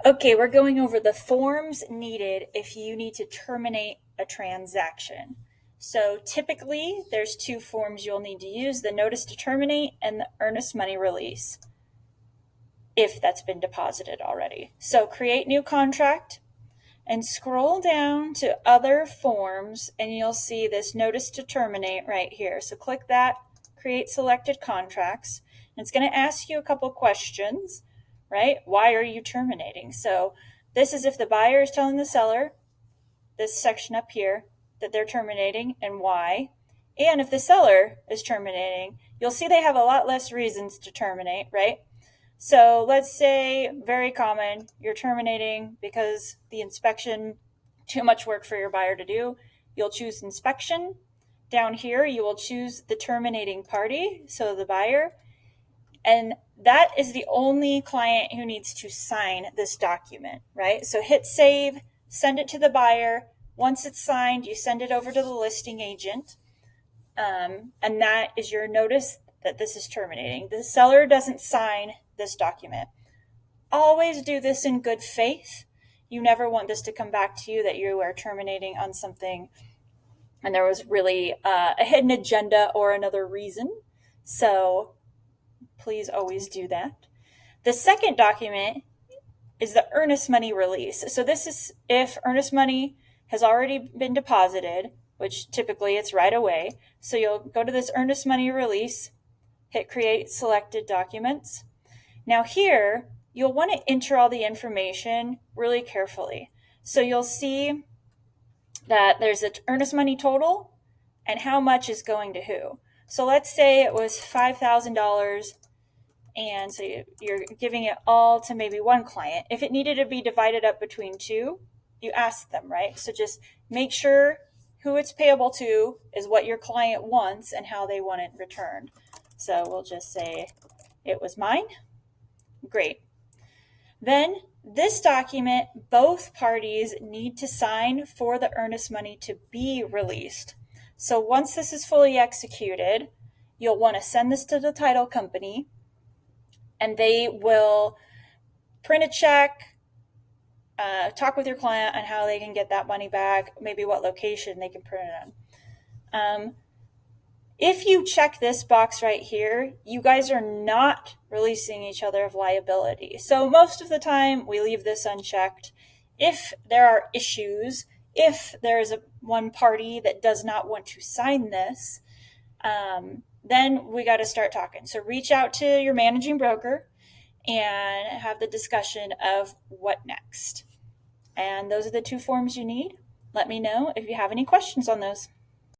Okay, we're going over the forms needed if you need to terminate a transaction. So typically, there's two forms you'll need to use, the notice to terminate and the earnest money release, if that's been deposited already. So create new contract and scroll down to other forms and you'll see this notice to terminate right here. So click that, create selected contracts. And it's going to ask you a couple questions, right? Why are you terminating? So this is if the buyer is telling the seller, this section up here, that they're terminating and why. And if the seller is terminating, you'll see they have a lot less reasons to terminate, right? So let's say, very common, you're terminating because the inspection, too much work for your buyer to do. You'll choose inspection. Down here, you will choose the terminating party, so the buyer. And that is the only client who needs to sign this document, right? So hit save, send it to the buyer. Once it's signed, you send it over to the listing agent. And that is your notice that this is terminating. The seller doesn't sign this document. Always do this in good faith. You never want this to come back to you that you are terminating on something and there was really a hidden agenda or another reason. So please always do that. The second document is the earnest money release. So this is if earnest money has already been deposited, which typically it's right away. So you'll go to this earnest money release, hit create selected documents. Now here, you'll want to enter all the information really carefully. So you'll see that there's an earnest money total and how much is going to who. So let's say it was $5,000 and so you're giving it all to maybe one client. If it needed to be divided up between two, you ask them, right? So just make sure who it's payable to is what your client wants and how they want it returned. So we'll just say it was mine. Great. Then this document, both parties need to sign for the earnest money to be released. So once this is fully executed, you'll want to send this to the title company and they will print a check, talk with your client on how they can get that money back, maybe what location they can print it on. If you check this box right here, you guys are not releasing each other of liability. So most of the time we leave this unchecked. If there are issues, if there is one party that does not want to sign this, then we got to start talking. So reach out to your managing broker and have the discussion of what next. And those are the two forms you need. Let me know if you have any questions on those.